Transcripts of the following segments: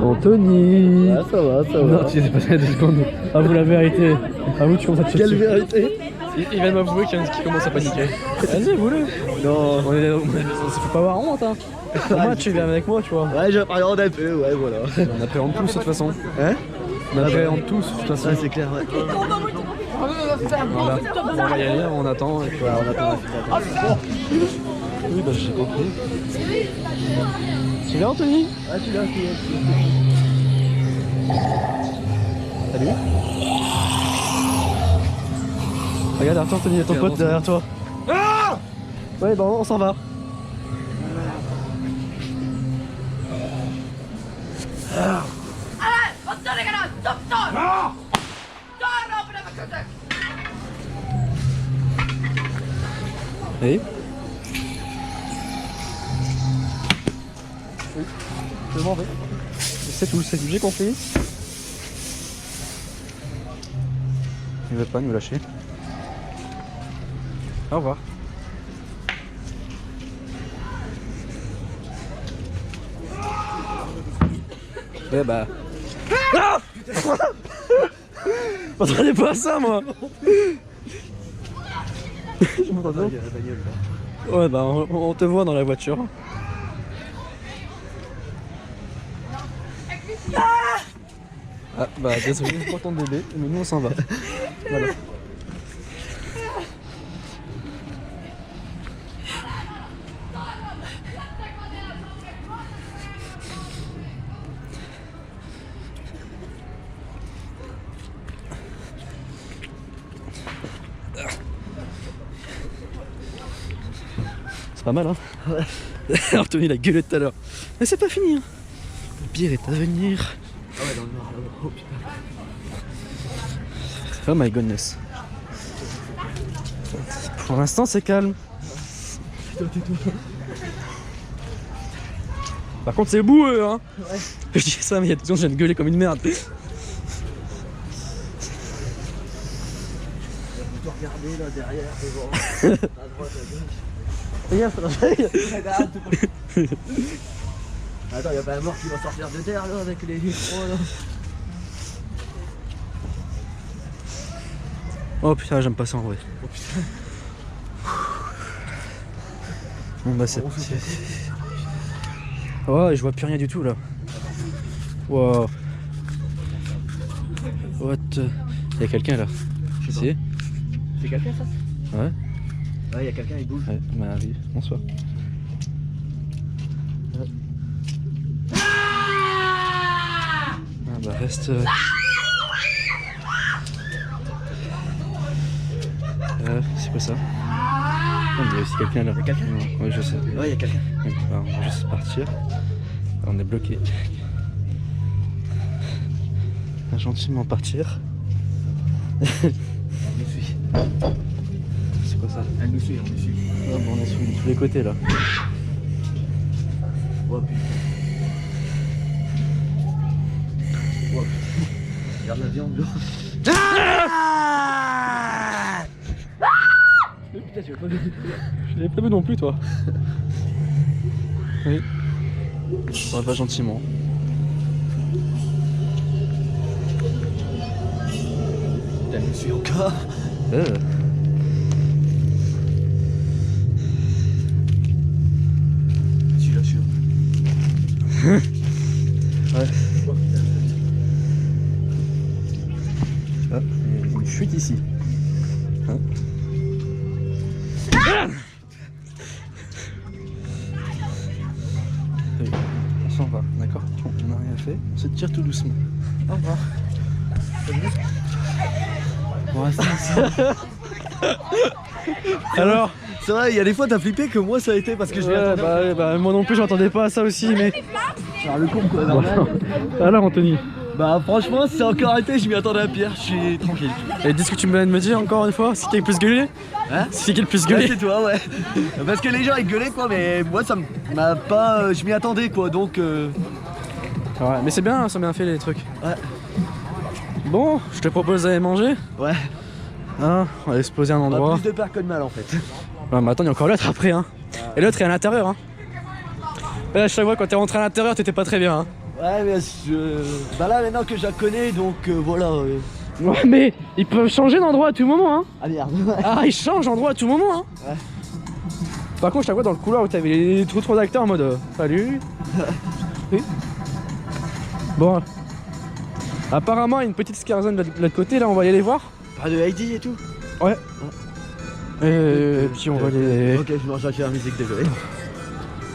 Anthony. Ah, ça va, ça va. Non, tu sais pas 2 secondes. Avoue la vérité. Avoue, tu commences à te Quelle chier dessus. vérité? Il vient de m'avouer qu'il commence à paniquer. Vas-y, avoue-le. Non. Faut pas avoir honte, hein. Au moins, tu viens avec moi, tu vois. Ouais, j'appréhende un peu, ouais, voilà. On appréhende tous de toute façon. Hein? On appréhende tous de toute façon. Ouais, c'est clair, ouais. Voilà. On va y aller, on attend. Et puis, Ouais, on attend. oui, bah j'ai compris. Tu viens, Anthony? Ah, tu l'as, Salut. Regarde, attends, Anthony, il y a ton pote derrière toi. Ah! Ouais, bon, on s'en va. Oui. Oui, je m'en vais. C'est tout, j'ai compris. Il veut pas nous lâcher. Au revoir. Eh bah. Ah! Je m'attendais pas à ça, moi. Je m'attendais. Ouais, bah on te voit dans la voiture. Ah bah désolé pour ton bébé, mais nous on s'en va. Voilà. C'est pas mal, hein. Ouais. Anthony l'a gueulé tout à l'heure. Mais c'est pas fini, hein. Le pire est à venir. Ah ouais, dans le noir, là-bas. Oh putain. Oh my goodness. Pour l'instant c'est calme. Putain, tais-toi. Par contre c'est boueux, hein. Ouais. Je dis ça mais il y a des gens qui viennent gueuler comme une merde. Faut regarder là derrière, devant, à droite, à gauche. Regarde, Regarde. Attends, y'a pas un mort qui va sortir de terre là avec les micros là. Oh putain, j'aime pas ça en vrai. Oh putain. Bon bah c'est parti. Oh, je vois plus rien du tout là. Wow. What? Y'a quelqu'un là. Je sais Si. C'est quelqu'un ça? Ouais. Ouais, y'a quelqu'un, il bouge. Ouais, bah oui, bonsoir. Ouais. Ah bah reste. C'est quoi ça? Oh, il y a aussi quelqu'un là. Y'a quelqu'un? Ouais, je sais. Ouais, y'a quelqu'un. Oui, bah, on va juste partir. On est bloqué. On va gentiment partir. Elle nous suit. C'est quoi ça? Elle nous suit, on nous suit. Oh, bon, on est sur tous les côtés là. Oh putain. Oh putain. Regarde la viande là. Putain, tu l'as pas vu? Je l'avais pas vu non plus toi. Oui. On va gentiment. Elle nous suit encore. Celui-là, celui-là. Ouais. Ah, il y a une chute ici. Hein? Oui, on s'en va, d'accord? On n'a rien fait, on se tire tout doucement. Au revoir. Bon, ça. Alors? C'est vrai, il y a des fois t'as flippé que moi ça a été parce que je m'y attendais. Bah, moi non plus j'entendais pas à ça aussi, mais... Alors le con quoi, normal. Alors Anthony? Bah franchement, si c'est encore été, je m'y attendais à pire, je suis tranquille. Et dis ce que tu viens de me dire encore une fois, c'est qui est le plus gueulé? Hein? C'est qui est le plus Ouais, gueulé? c'est toi, ouais. Parce que les gens ils gueulaient quoi, mais moi ça m'a pas. Je m'y attendais quoi, donc. Ouais, mais c'est bien, ça a bien fait les trucs. Ouais. Bon, je te propose d'aller manger. Ouais. Hein, on va exploser un On a endroit. plus de peur que de mal en fait. Ouais, mais attends, il y a encore l'autre après, hein. Et l'autre est à l'intérieur, hein. Et là, chaque fois quand t'es rentré à l'intérieur, t'étais pas très bien, hein. Ouais, mais bah là, maintenant que je la connais, donc voilà. Ouais, mais ils peuvent changer d'endroit à tout moment, hein. Ah merde. Ah, ils changent d'endroit à tout moment, hein. Ouais. Par contre, je t'avoue dans le couloir où t'avais les trop d'acteurs en mode salut. Oui. Bon. Apparemment, il y a une petite scarzone de l'autre côté, là, on va y aller voir. Pas de Heidi et tout. Ouais. Et puis on va aller. Ok, je mange la musique, désolé.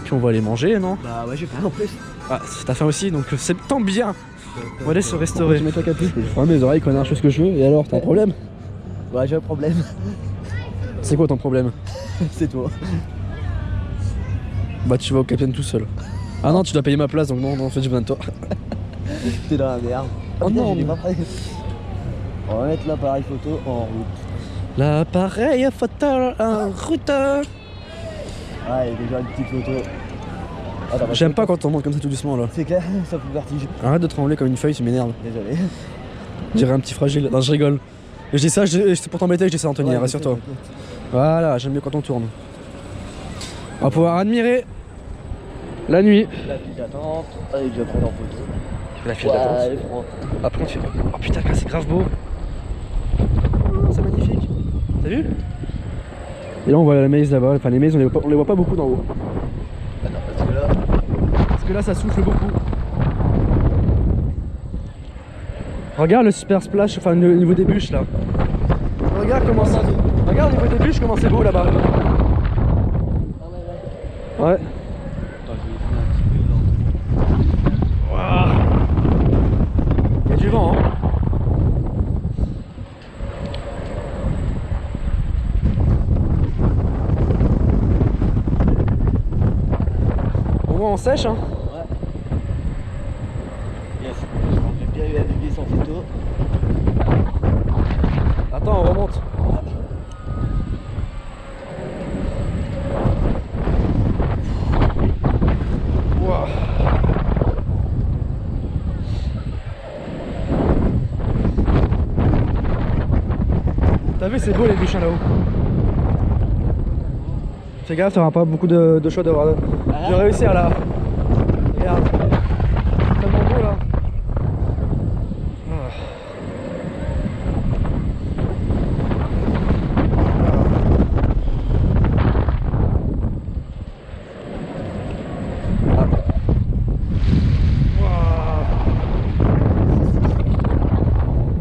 Puis on va aller manger, non? Bah ouais, j'ai pas en plus. Ah, t'as faim aussi, donc c'est tant bien. On va aller se restaurer. Je vais mettre la capuche. Je ferme mes oreilles, connard, je fais ce que je veux. Et alors, t'as un problème? Ouais, j'ai un problème. C'est quoi ton problème? C'est toi. Bah, tu vas au Capitaine tout seul. Ah non, tu dois payer ma place, donc non, en fait, j'ai besoin de toi. T'es dans la merde. Oh non, il est pas prêt. On va mettre l'appareil photo en route. L'appareil photo en route. Ouais, déjà une petite photo. J'aime pas quand on monte comme ça tout doucement là. C'est clair, ça fout le vertige. Arrête de trembler comme une feuille, tu m'énerves. Désolé. Je dirais un petit fragile. Non, je rigole. Et je dis ça, c'est pour t'embêter que je dis ça, Anthony, Ouais, rassure-toi. t'inquiète. Voilà, j'aime mieux quand on tourne. On va pouvoir admirer la nuit. La file d'attente. Allez, je vais prendre en photo. La file d'attente. Après, on fait. Oh putain, là, c'est grave beau. C'est magnifique. T'as vu? Et là, on voit la maze là-bas. Enfin, les mazes, on les voit pas beaucoup d'en haut. Attends, parce que là, ça souffle beaucoup. Regarde le super splash, enfin, au niveau des bûches là. Regarde comment ça. Regarde au niveau des bûches, comment c'est beau là-bas. Ouais. Il y a du vent, hein. Au moins on sèche, hein. Ouais. Yes. J'ai bien eu à naviguer sans photo. Attends, on remonte. Wow. T'as vu, c'est beau les bûches là-haut. Fais gaffe, t'auras pas beaucoup de choix d'avoir. J'ai réussi à la. Regarde. Tellement beau là.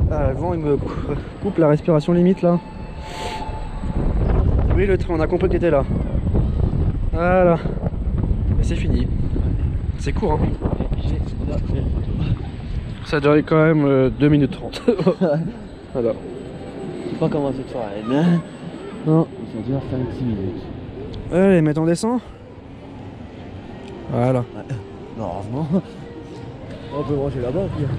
Le vent il me coupe la respiration limite là. Oui, le train, on a compris que t'étais là. Voilà. Et c'est fini. C'est court, hein. Ça a duré quand même 2 minutes 30. Voilà. Je sais pas comment c'est de soirée, mais. Non. Ça dure 5-6 minutes. Allez, mais on descend. Voilà. Ouais. Non, heureusement. On peut manger là-bas au pire.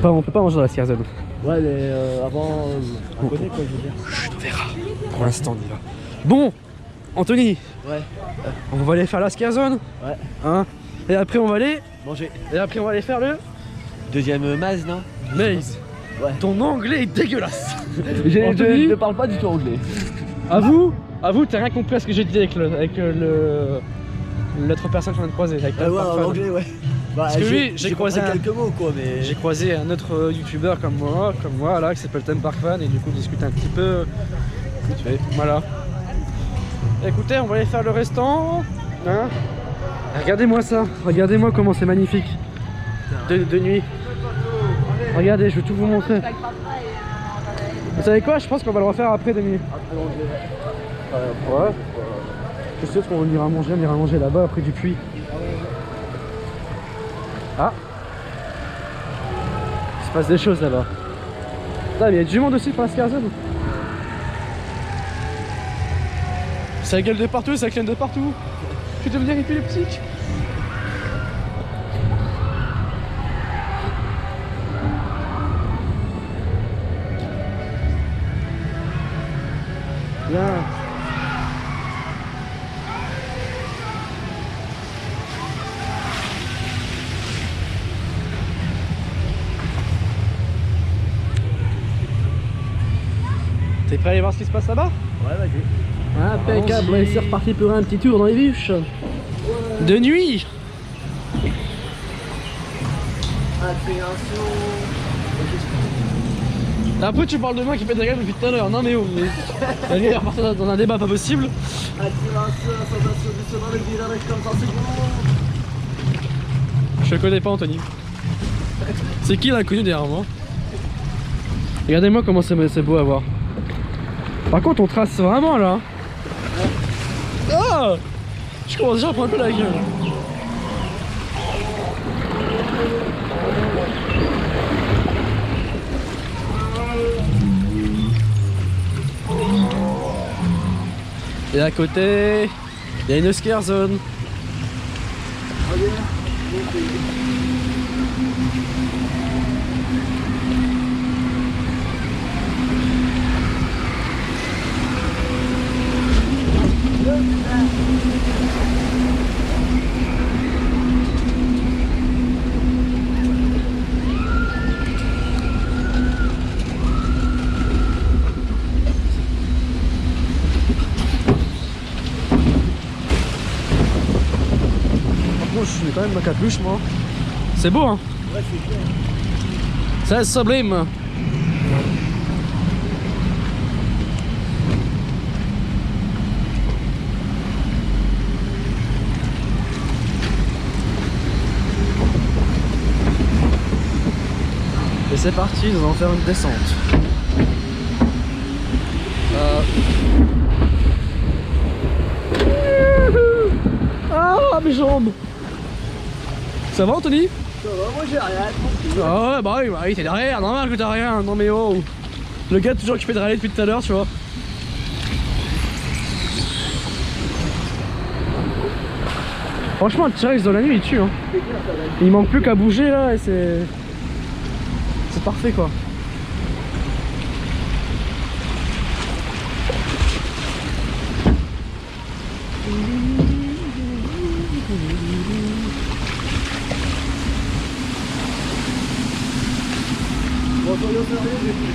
On peut pas manger dans la scarzone. Ouais, mais avant. À côté, quoi, je veux dire. Chut, on verra. Pour l'instant, on y va. Bon, Anthony. Ouais. On va aller faire la scarzone. Ouais. Hein. Et après, on va aller. Manger. Et après, on va aller faire le. Deuxième maze, non? Maze. Ouais. Ton anglais est dégueulasse. Je ne parle pas du tout anglais. Avoue, t'as rien compris à ce que j'ai dit avec l'autre personne qu'on vient de croiser. Avec Ouais, en anglais, ouais. Bah, parce que oui, j'ai croisé quelques mots, quoi, mais. J'ai croisé un autre youtubeur comme moi là, qui s'appelle Theme Park Fan, et du coup on discute un petit peu. Vite fait, voilà. Écoutez, on va aller faire le restant. Hein, regardez-moi ça, regardez-moi comment c'est magnifique. De nuit. Regardez, je vais tout vous montrer. Vous savez quoi? Je pense qu'on va le refaire après de nuit. Ouais. Je sais qu'on ira manger là-bas après du puits. Ah, il se passe des choses là-bas. Il y a du monde aussi pour la scarzone. Ça gueule de partout, ça cligne de partout. Je vais devenir épileptique. Bien. T'es prêt à aller voir ce qui se passe là-bas? Ouais, vas-y. Impeccable, et c'est reparti pour un petit tour dans les bûches. De nuit. Création. Après tu parles de moi qui pète la gueule depuis tout à l'heure, non mais oh, mais... on va partir dans un débat pas possible. Je le connais pas Anthony. C'est qui l'inconnu derrière moi? Regardez-moi comment c'est beau à voir. Par contre on trace vraiment là. Ah, je commence déjà à prendre un peu la gueule. Et à côté, il y a une scare zone. Je mets quand même ma capuche moi. C'est beau hein. Ouais, c'est clair. C'est sublime. Et c'est parti, nous allons faire une descente. Ah mes jambes. Ça va Anthony? Ça va, moi j'ai rien. Ah ouais bah oui, t'es derrière, normal que t'as rien, non mais oh. Le gars toujours occupé de râler depuis tout à l'heure tu vois. Franchement le T-Rex de la nuit il tue hein. Il manque plus qu'à bouger là et c'est parfait quoi. Bon, soyons sérieux, j'ai plus.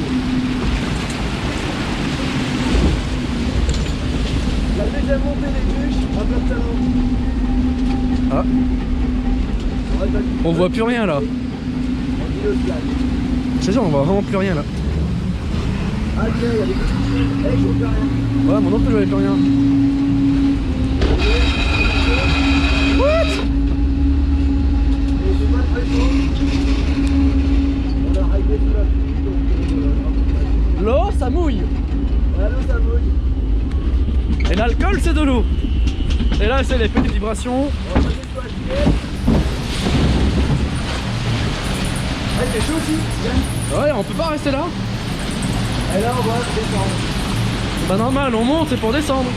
La deuxième montée des bûches, un peu de talent. Ah. On voit plus rien là. C'est sûr, on voit vraiment plus rien là. Ah tiens, il y a des petits. Eh, je vois plus rien. Ouais, moi non plus, je voyais plus rien. What? Et c'est pas très chaud. On a arrêté sous la pluie, donc L'eau, ça mouille. voilà, l'eau ça mouille. Et l'alcool, c'est de l'eau. Et là, c'est les petites vibrations. On va passer sur la fillette. Ah, c'est chaud aussi. Viens. Ouais, on peut pas rester là. Et là, on va descendre. Bah normal, on monte, c'est pour descendre.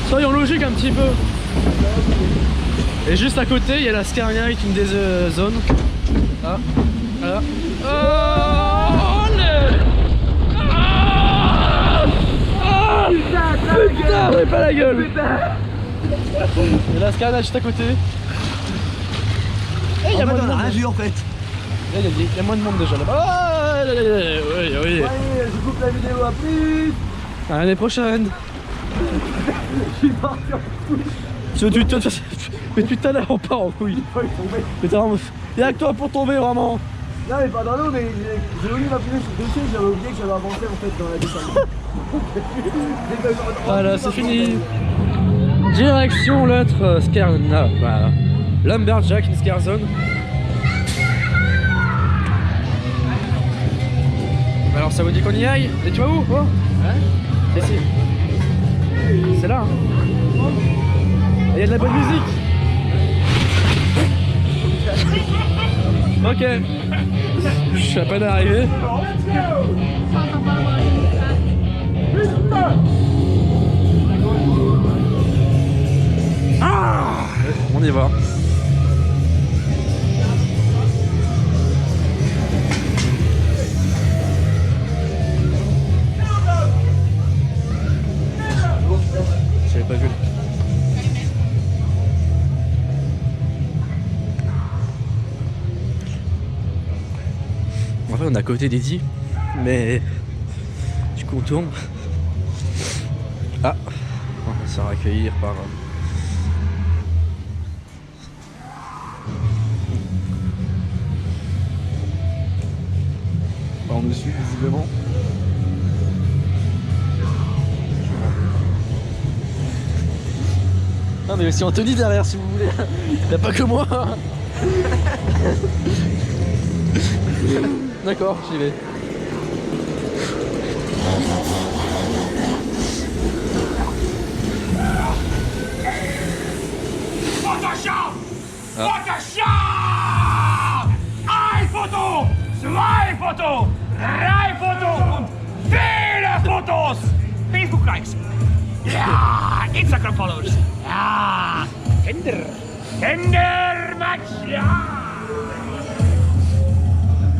Soyons logiques un petit peu. Et juste à côté, il y a la Scania avec une des zones. Ah, voilà. Oh, putain, mais pas la gueule. Et la Scania juste à côté. Et il y a En moins fait, de on a monde. rien vu en fait. Il y a moins de monde déjà là-bas. Ah, oui, oui. Allez, je coupe la vidéo à plus. À l'année prochaine. Je suis parti en couille. Mais depuis tout à l'heure on part en couille. Il est tombé. Putain, il y a que toi pour tomber vraiment. Non mais pas dans l'eau, mais j'ai voulu m'appuyer sur le dossier, j'avais oublié que j'avais avancé en fait dans la descente. Voilà, c'est fini. Direction l'autre Scarna. Voilà. Lumberjack in Scare Zone. Alors ça vous dit qu'on y aille? Et tu vas où? Oh hein? Ici. C'est là. Hein. Et il y a de la bonne musique. Ok. Je suis à peine arrivé. Ah, on y va. J'avais pas vu. En fait, on est à côté d'Eddie, mais du coup on tourne. Ah, on va se faire accueillir par. dessus visiblement. Ah mais aussi Anthony derrière si vous voulez. Il n'y a pas que moi. D'accord, j'y vais. Photoshop! Photoshop! iPhoto! Zwei Foto! Drei Foto! Und viele Fotos! Facebook likes! Ja! Instagram followers! Ja! Tinder! Tinder match! Ja!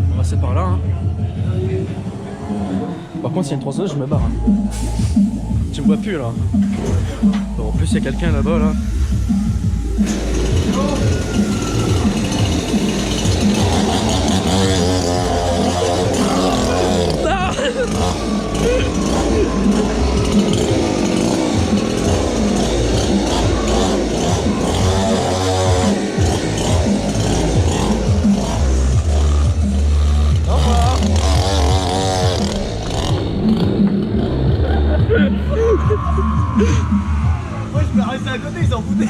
On va passer par là. Hein. Par contre, s'il y a une tronçonneuse, je me barre. Hein. Tu me vois plus là. Bon, en plus, il y a quelqu'un là-bas là. Moi je peux rester à côté, ils s'en foutaient.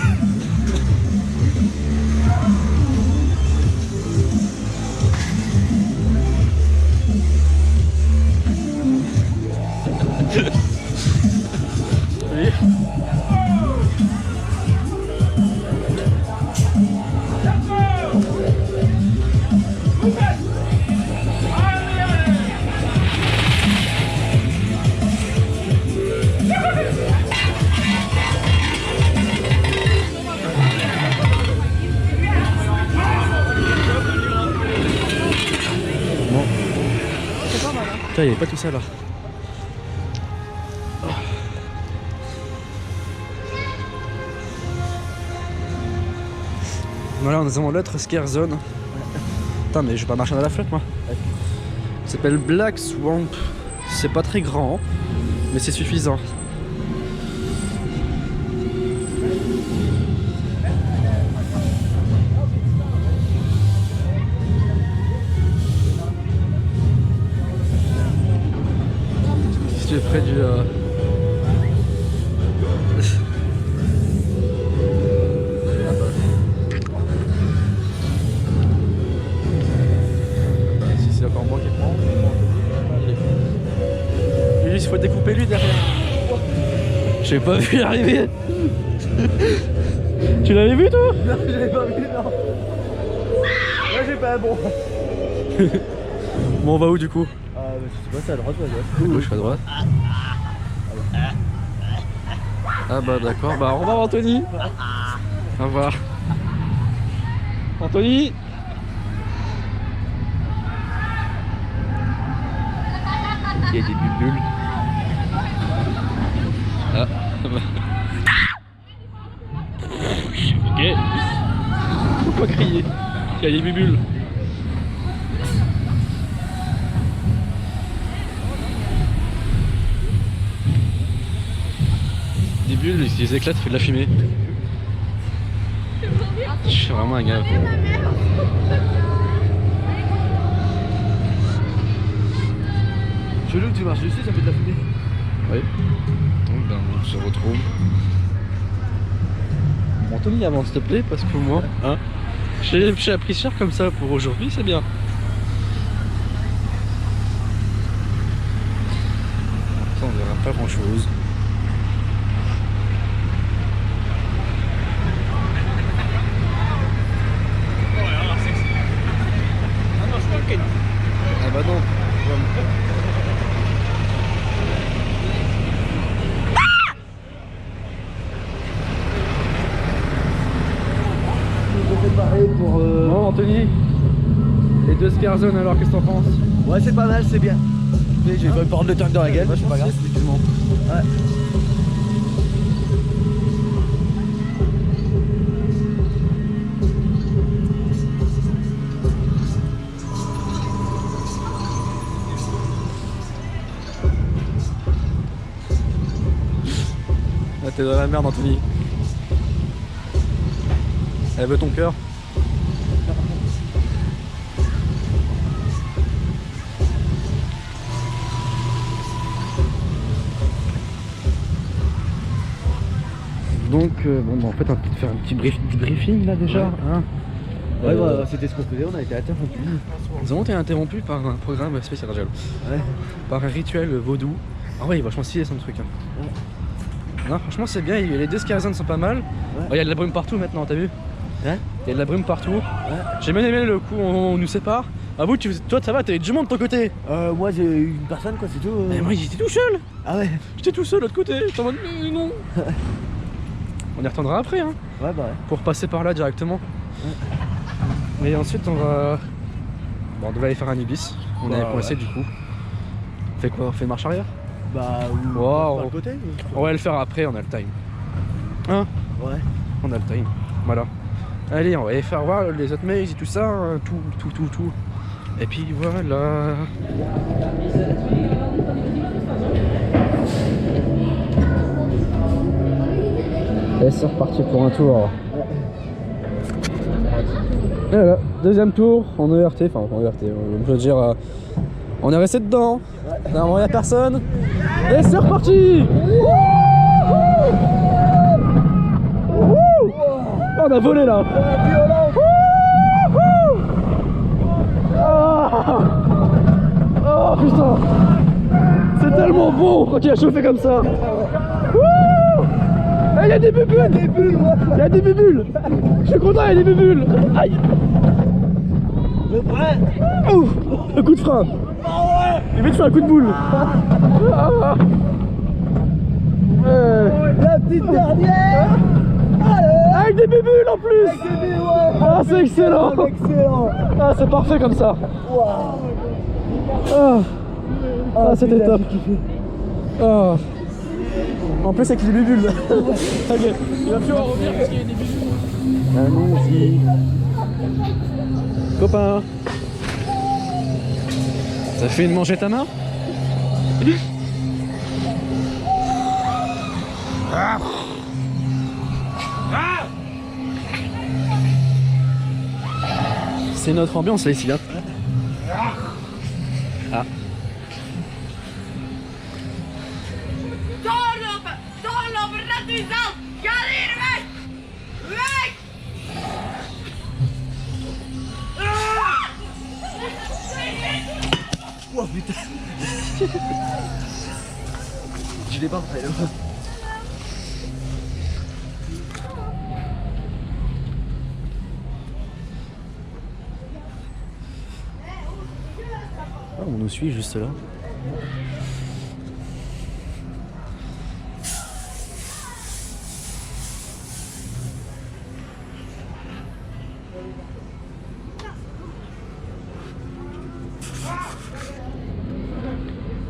Oui. Bon. Tiens, il n'y avait pas tout ça là. Voilà, nous avons l'autre scare zone. Putain, mais je vais pas marcher dans la flotte moi. Ça s'appelle Black Swamp. C'est pas très grand, mais c'est suffisant. Si tu es près du... Si c'est encore moi qui prends. Il faut découper lui derrière. J'ai pas vu arriver. Tu l'avais vu toi? Non, je l'avais pas vu, non. Là j'ai pas un bon. Bon, on va où du coup? Ah, bah, je sais pas, c'est à droite ou à gauche? Oui, je suis à droite. Ah bah d'accord, bah au revoir Anthony. Au revoir. Anthony. Il y a des bulles. Ah. Ok. Faut pas crier. Il y a des bulles. Des bulles, ils éclatent, fait de la fumée. Je suis vraiment un gars. Chelou que tu marches dessus, ça fait de la fumée. Oui. Donc ben, on se retrouve. Bon, Anthony, avance s'il te plaît, parce que moi, hein, j'ai appris cher comme ça pour aujourd'hui, c'est bien. Ça, on verra pas grand chose. Ah bah non. Pour Bon Anthony, les deux scare zones alors qu'est-ce que t'en penses? Ouais, c'est pas mal, c'est bien. J'ai pas une porte de tank dans la gueule, c'est pas grave. Ouais. Là t'es dans la merde Anthony. Elle veut ton cœur. Donc bon bah en fait on va peut-être faire un petit briefing là déjà. Ouais. Hein. Ouais, bah, c'était ce qu'on faisait, on a été interrompu. Nous avons été interrompus par un programme spécial, Ouais. par un rituel vaudou. Ah ouais, il est vachement stylé son truc. Hein. Ouais. Non, franchement c'est bien, les deux scarazons sont pas mal. Ouais. Oh, il y a de la brume partout maintenant, t'as vu? Hein? Il y a de la brume partout. Ouais. J'ai bien aimé le coup, on nous sépare. Ah vous, toi ça va, t'avais du monde de ton côté. Moi j'ai eu une personne quoi, c'est tout. Mais moi j'étais tout seul. Ah ouais. J'étais tout seul de l'autre côté. J'étais en mode non. On y retournera après hein, Ouais bah ouais. pour passer par là directement. Et ensuite on va... Bon, on devait aller faire un ibis. On Bah, avait coincé ouais. du coup. On fait quoi? On fait marche arrière? Bah Wow. par le côté. On va le faire après, on a le time. Hein? Ouais. On a le time. Voilà. Allez, on va aller faire voir les autres mails et tout ça. Hein, tout. Et puis voilà. Et c'est reparti pour un tour. Et voilà, deuxième tour en ERT, enfin en ERT, je veux dire, on est resté dedans, normalement il n'y a personne, et c'est reparti. Oh, on a volé là. Oh putain, c'est tellement bon quand il a chauffé comme ça. Il y a des bulles! Il y a des bulles! Je suis content, il y a des bulles! Aïe! Ouf! Un coup de frein! Il vite fait un coup de boule! Ah. La petite dernière. Avec des bulles en plus! Ah, c'est excellent! Excellent. Ah, c'est parfait comme ça! Ah, c'était top! Ah. En plus avec les bulles. Ok, il va plus en revenir parce qu'il y a des bulles. Allons-y. Copain. Ça fait une mangette à main? C'est notre ambiance là ici. Hein. Ah. Doorlopen, red u zelf! Ga hier weg! Weg! Oh putain. Je l'ai pas fait là. Ah, on nous suit juste là.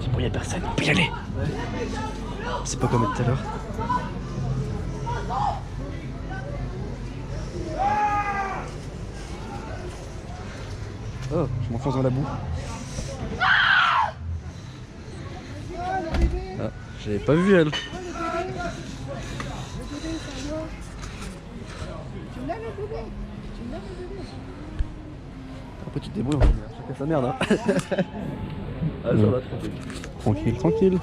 C'est bon, il n'y a personne, on peut y aller. C'est pas comme tout à l'heure. Oh, je m'enfonce dans la boue. Ah, j'avais pas vu elle. Un petit débrouille, on va chacun sa merde. Hein. Ah, ça va, tranquille. Tranquille.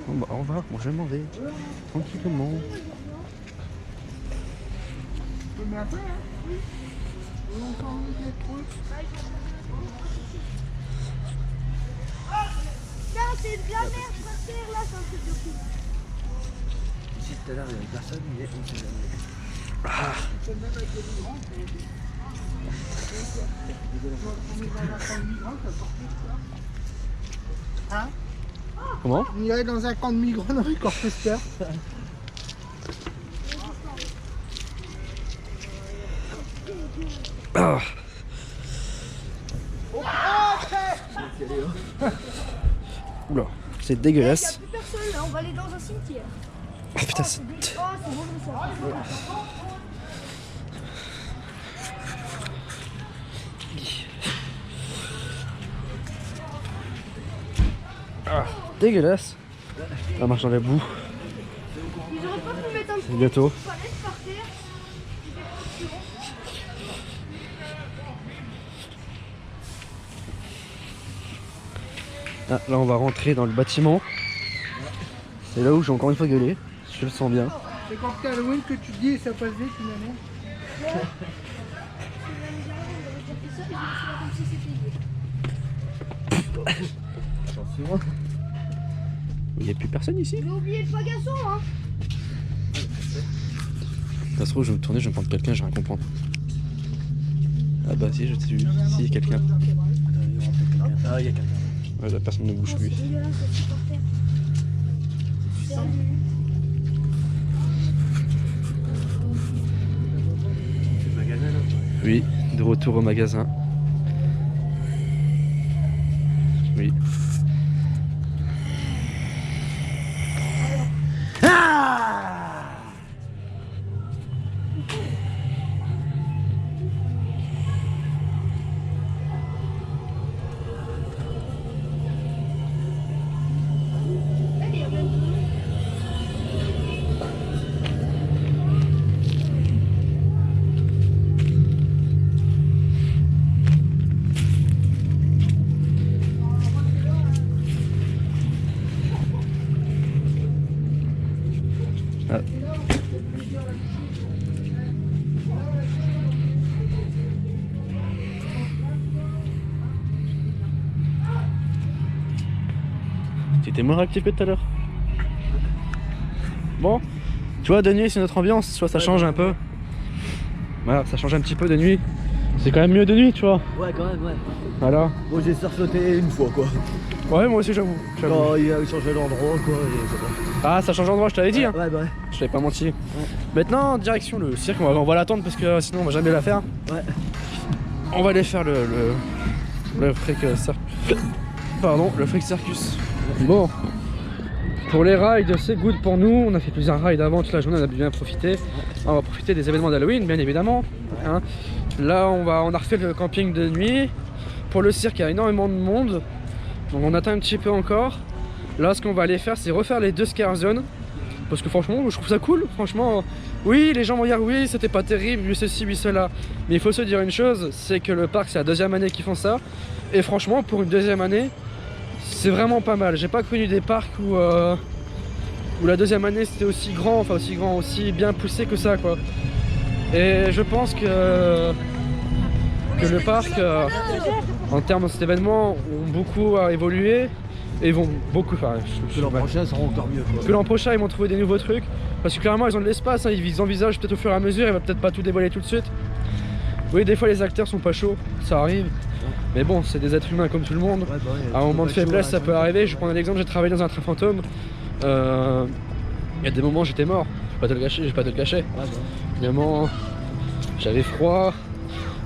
Bon, bah, au revoir, moi je m'en vais. Tranquillement. C'est de la merde par terre là, c'est un truc de fou. Ici tout à l'heure il y avait personne, mais on sait jamais. Hein? Comment? On irait dans un camp de migrants avec Orchester. Ah. Oula, c'est Il n'y a dégueulasse. plus personne là, on va aller dans un cimetière. Oh putain, c'est... Oh, c'est bon ça. dégueulasse. La marche dans la boue. Ils auraient pas pu mettre un C'est bientôt. palette par terre. Ah, là on va rentrer dans le bâtiment. C'est là où j'ai encore une fois gueulé. Je le sens bien. C'est quand t'es Halloween que tu dis et ça passe vite finalement. Il n'y a plus personne ici. J'ai oublié le pagasson, hein. Ça se trouve, je vais me tourner, je vais me prendre quelqu'un, je vais rien comprendre. Ah bah si, je t'ai vu. Si, il y a quelqu'un. Ah, il y a quelqu'un. Ouais, la personne ne bouge plus. C'est dégueulasse, ce supporter. Salut. C'est le magasin là. Oui, de retour au magasin. Oui. Ah. Tu étais moins réactif que tout à l'heure. Bon, tu vois, de nuit c'est notre ambiance, tu vois, ça change un peu. Voilà, ça change un petit peu de nuit. C'est quand même mieux de nuit, tu vois. Ouais, quand même, ouais. Voilà. Bon, j'ai surflotté une fois quoi. Ouais, moi aussi j'avoue. Oh, il a changé d'endroit quoi. Et ça va. Ah, ça change d'endroit, je t'avais dit. Hein. Ouais, bah ouais. Je t'avais pas menti. Maintenant, direction le cirque, on va l'attendre parce que sinon on va jamais la faire. Ouais. On va aller faire le freak circus. Pardon, le freak circus. Bon. Pour les rides, c'est good pour nous. On a fait plusieurs rides avant toute la journée, on a bien profité. On va profiter des événements d'Halloween, bien évidemment. Hein. Là, on a refait le camping de nuit. Pour le cirque, il y a énormément de monde. Donc on attend un petit peu encore. Là, ce qu'on va aller faire, c'est refaire les 2 scare zones. Parce que franchement, je trouve ça cool. Franchement, oui, les gens vont dire oui, c'était pas terrible, oui ceci, oui cela. Mais il faut se dire une chose, c'est que le parc, c'est la 2e année qu'ils font ça. Et franchement, pour une 2e année, c'est vraiment pas mal. J'ai pas connu des parcs où la 2e année c'était aussi grand, aussi bien poussé que ça, quoi. Et je pense que le parc, en termes de cet événement, ont beaucoup évolué. Et ils vont beaucoup faire. Que l'an prochain, ça sera encore mieux quoi. Que l'an prochain, ils vont trouver des nouveaux trucs. Parce que clairement, ils ont de l'espace. Hein, ils envisagent peut-être au fur et à mesure. Ils vont peut-être pas tout dévoiler tout de suite. Oui, des fois, les acteurs sont pas chauds. Ça arrive. Mais bon, c'est des êtres humains comme tout le monde. Ouais, bah ouais, à un moment de faiblesse, ça peut arriver. Je vais prendre un exemple. J'ai travaillé dans un train fantôme. Il y a des moments, j'étais mort. Je vais pas te le cacher. Ouais, bah. Évidemment, j'avais froid.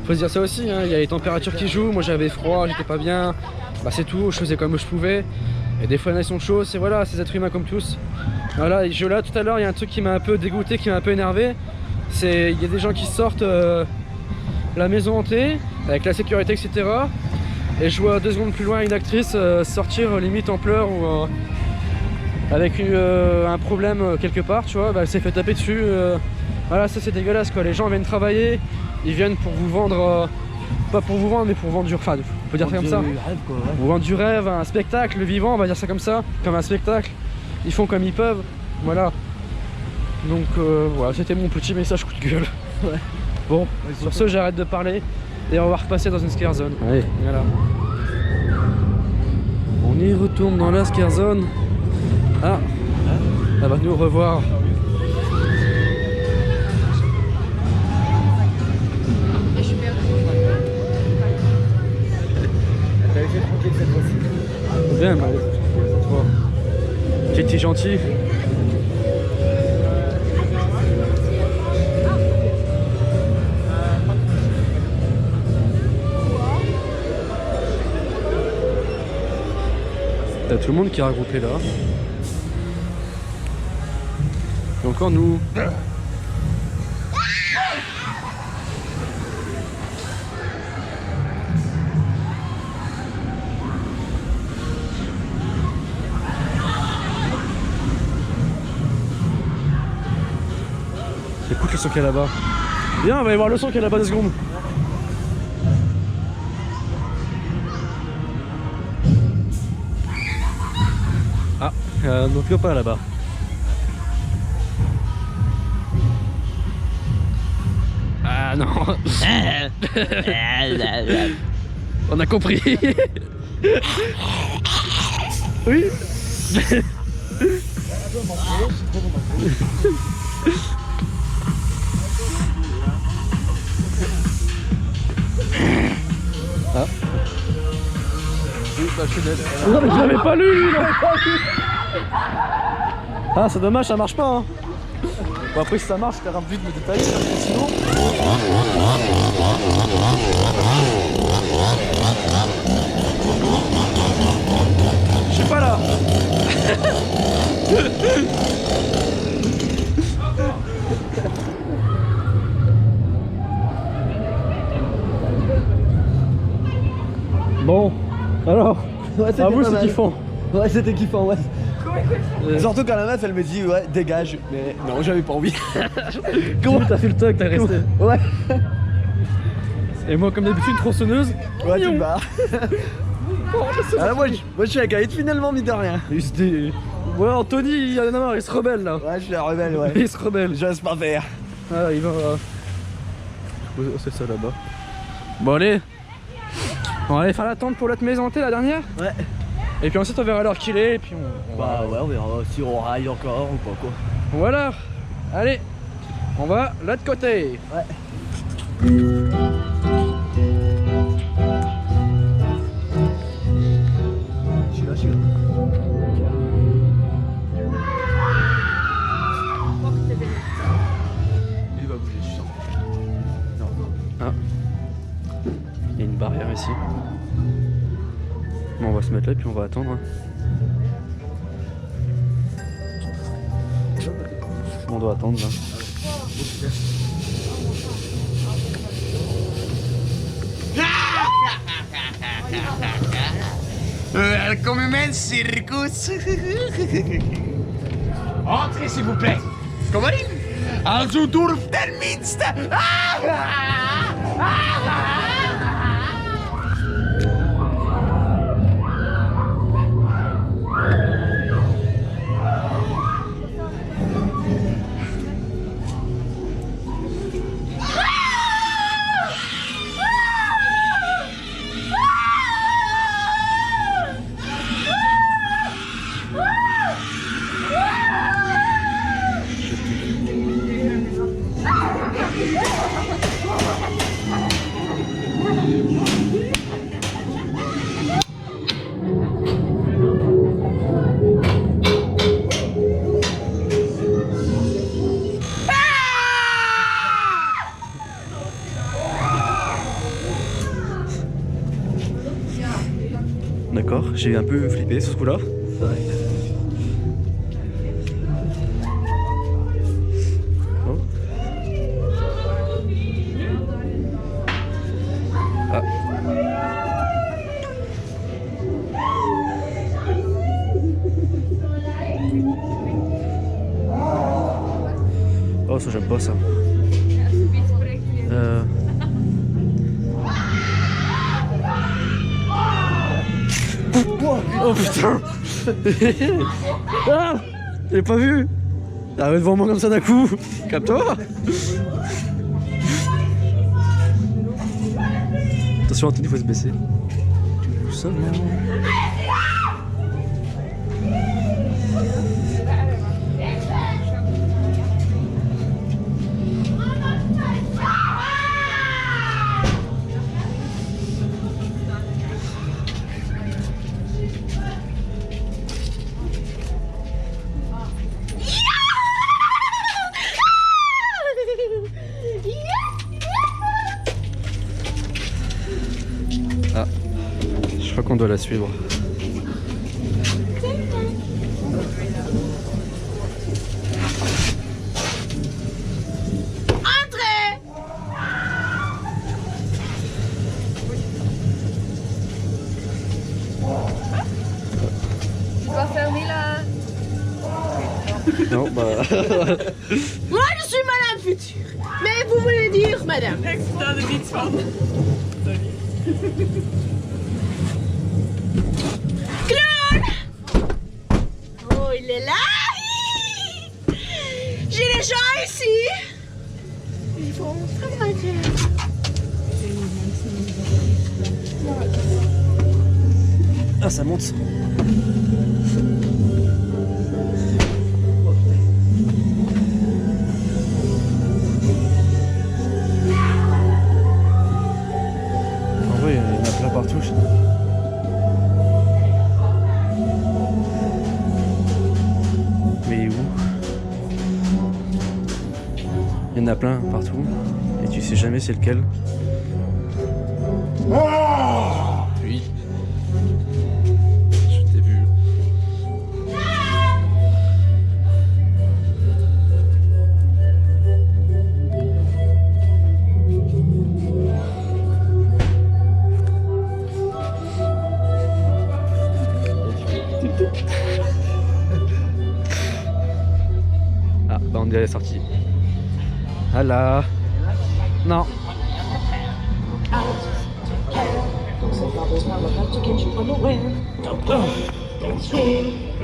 Faut se dire ça aussi. Hein, il y a les températures qui jouent. Moi, j'avais froid. J'étais pas bien. Bah c'est tout, je faisais comme je pouvais. Et des fois ils sont chauds, c'est voilà, ces êtres humains comme tous. Voilà, et là tout à l'heure il y a un truc qui m'a un peu dégoûté, qui m'a un peu énervé. C'est il y a des gens qui sortent la maison hantée, avec la sécurité, etc. Et je vois 2 secondes plus loin une actrice sortir limite en pleurs ou avec un problème quelque part, tu vois, bah, elle s'est fait taper dessus. Voilà, ça c'est dégueulasse quoi, les gens viennent travailler, ils viennent pour vous vendre. Pas pour vous vendre, mais pour vendre du rêve, on peut dire ça comme ça. Quoi, ouais. Vous vendre du rêve, un spectacle vivant, on va dire ça comme ça, comme un spectacle. Ils font comme ils peuvent, voilà. Donc voilà, c'était mon petit message coup de gueule. Ouais. Bon, sur ce, j'arrête de parler et on va repasser dans une scare zone. Allez, voilà. On y retourne dans la scare zone. Ah, elle va nous revoir. Bien, mais t'es gentil. T'as tout le monde qui est regroupé là. Et encore nous. Écoute le son qu'il y a là-bas. Viens, on va aller voir le son qu'il y a là-bas 2 secondes. Ah, nos copains là-bas. Ah non. On a compris. Oui. Ah. Oui, bah, je suis dead. Non, mais je l'avais pas lu, lui, là. Ah, c'est dommage, ça marche pas. Hein. Bon, après, si ça marche, je vais vite me détailler, sinon. Je suis pas là. Bon, alors, Ouais, à vous, pas c'est mal. kiffant. Ouais, c'était kiffant, ouais. Surtout quand la meuf elle me dit ouais dégage, mais non j'avais pas envie. Comment t'as fait le toc, t'as resté. Ouais. Et moi, comme d'habitude, tronçonneuse. Ouais tu te barres. Ah, moi je suis avec Aïd finalement mine de rien. Il se dit... Ouais, Anthony, il y en a marre, il se rebelle là. Ouais je suis la rebelle ouais. Il se rebelle. Je laisse pas faire. Ah, il va... Oh, c'est ça là-bas. Bon, allez. On va aller faire l'attente pour l'autre maison, la dernière. Ouais. Et puis ensuite, on verra l'heure qu'il est. Et puis on Bah ouais on verra si on raille encore ou pas quoi. Voilà. Allez. On va de l'autre côté. Ouais. Je suis là, je suis là. Il va bouger, je suis sûr. Ah. Il y a une barrière ici. Bon, on va se mettre là et puis on va attendre. On doit attendre là. Welkom in mijn circus. Entrez s'il vous plaît. Kom maar in. Als u durft ten minste. D'accord, j'ai un peu flippé sur ce coup-là. Oh. Ah. Oh, ça j'aime pas ça. Oh putain. Ah, j'ai pas vu. Arrête devant moi comme ça d'un coup. Capte-toi. Attention Anthony, faut se baisser. Tout seulement. Ah, je crois qu'on doit la suivre. Entrez! Tu vas fermer là. Non, bah. Moi je suis Madame Future. Mais vous voulez dire Madame? Clown! Oh, il est là! J'ai des gens ici! Ils vont travailler. ça monte. En vrai, il y en a plein partout. Mais où? Il y en a plein partout. Et tu sais jamais c'est lequel. Oui. Je t'ai vu. Ah, bah on dirait sorti. Ah là. Non.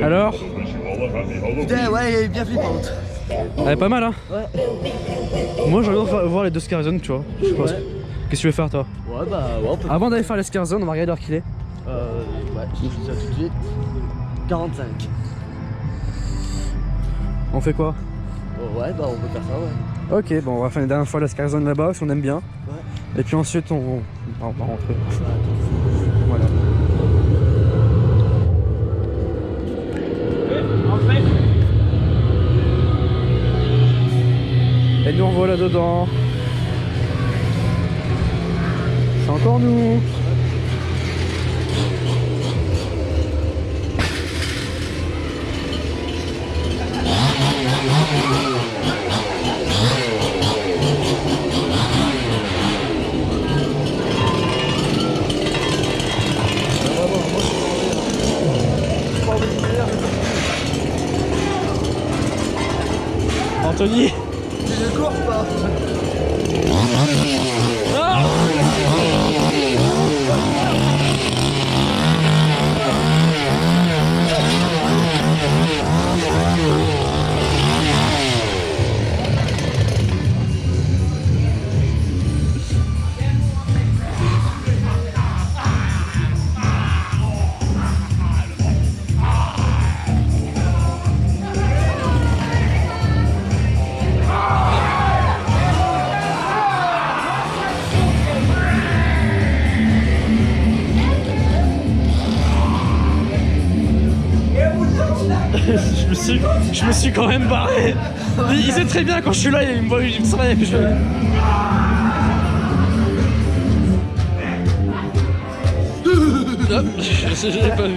Alors? Putain, ouais, elle est bien flippante. Elle est pas mal, hein? Ouais. Moi j'aimerais bien voir les deux Scare Zone, tu vois. Je sais pas. Ouais. Qu'est-ce que tu veux faire, toi? Ouais, bah, ouais, on peut. Avant d'aller faire les Scare Zone, on va regarder l'heure qu'il est. Ouais, je vous dis ça tout de suite. 45. On fait quoi? Ouais, bah, on peut faire ça, ouais. Ok, bon, on va faire une dernière fois la Scare Zone là-bas, si on aime bien. Ouais. Et puis ensuite, on va rentrer. Voilà. Et nous, on voit là-dedans. C'est encore nous. Anthony. Tu ne cours pas. Je me suis quand même barré. Il sait très bien quand je suis là, il me voit, il me sent que je... Hop, je l'ai pas vu.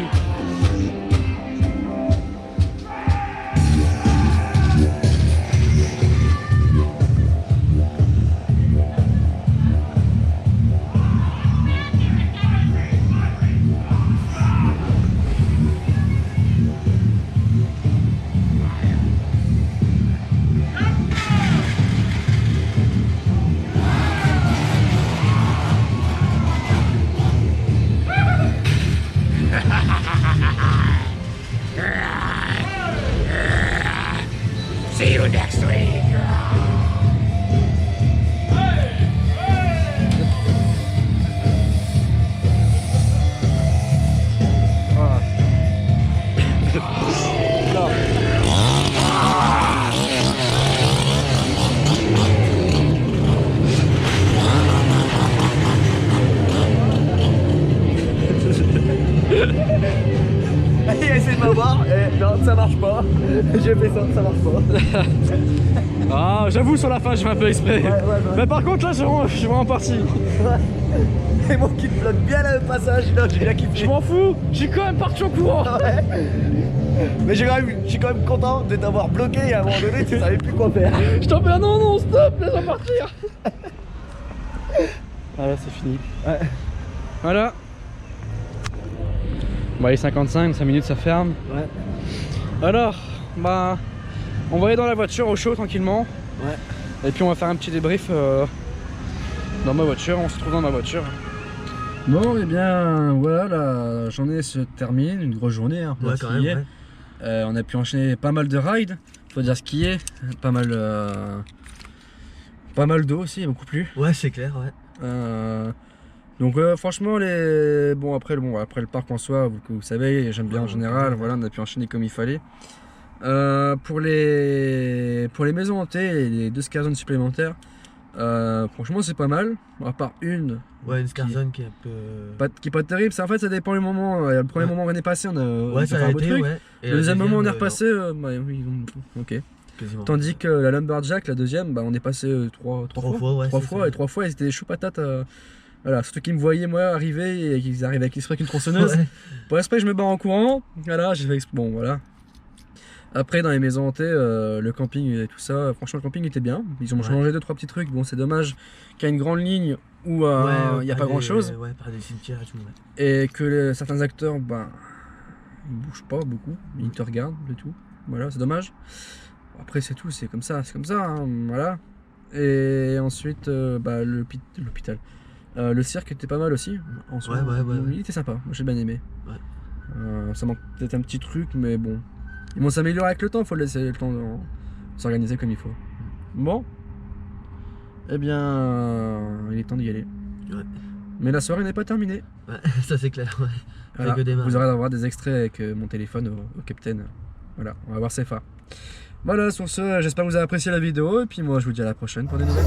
See you next week. Il a essayé de m'avoir, et non, ça marche pas. J'ai fait ça marche pas. Ah, j'avoue, sur la fin, je fais un peu exprès. Ouais. Mais par contre, là, je suis vraiment parti. Et mon kit bloque bien le passage, là, j'ai bien kiffé. Je m'en fous, j'ai quand même parti en courant. Ouais. Mais je suis quand même content de t'avoir bloqué et à un moment donné, tu savais plus quoi faire. Je t'en prie, non, stop, laisse-moi partir. Voilà, c'est fini. Ouais. Voilà. Bon, allez, 55, 5 minutes, ça ferme. Ouais. Alors, bah, on va aller dans la voiture au chaud tranquillement. Ouais. Et puis on va faire un petit débrief dans ma voiture, on se retrouve dans ma voiture. Bon, et bien voilà, la journée se termine, une grosse journée, hein, Ouais, quand même, ouais. On a pu enchaîner pas mal de rides, faut dire skier, pas mal d'eau aussi, beaucoup plus. Ouais, c'est clair, ouais. Donc franchement, bon, après le parc en soi, vous savez, j'aime bien en général, voilà, on a pu enchaîner comme il fallait. Pour les maisons hantées et les 2 Scare Zones supplémentaires, franchement c'est pas mal, à part une. Ouais, une Scare Zone qui est un peu... Qui est pas terrible, en fait ça dépend du moment. Le premier moment on est passé, on a fait un beau truc. ouais. Et Le deuxième moment on est repassé, bah, oui, ok. Quasiment. Tandis que la Lumberjack, la deuxième, bah, on est passé 3 fois, ouais, 3 fois, et 3 fois ils étaient des choux patates. Voilà, surtout qu'ils me voyaient moi arriver et qu'ils arrivaient avec exprès qu'une tronçonneuse. Ouais. Pour exprès je me barre en courant, voilà, j'ai fait bon voilà. Après dans les maisons hantées, le camping et tout ça, franchement le camping était bien. Ils ont changé 2-3 petits trucs, bon c'est dommage qu'il y a une grande ligne où il n'y a pas grand chose. Ouais, par des cimetières et tout, ouais. Et que certains acteurs, bah, ils bougent pas beaucoup, ils te regardent et tout. Voilà, c'est dommage. Après c'est tout, c'est comme ça, hein, voilà. Et ensuite, bah, l'hôpital. Le cirque était pas mal aussi, en soi. Ouais. Il était sympa, moi j'ai bien aimé. Ouais. Ça manque peut-être un petit truc, mais bon. Ils vont s'améliorer avec le temps, faut laisser le temps de s'organiser comme il faut. Bon. Eh bien, il est temps d'y aller. Ouais. Mais la soirée n'est pas terminée. Ouais, ça c'est clair, ouais. Voilà, Que démarrer. vous aurez à voir des extraits avec mon téléphone au Captain. Voilà, on va voir CFA. Voilà, sur ce, j'espère que vous avez apprécié la vidéo. Et puis moi, je vous dis à la prochaine pour des nouvelles.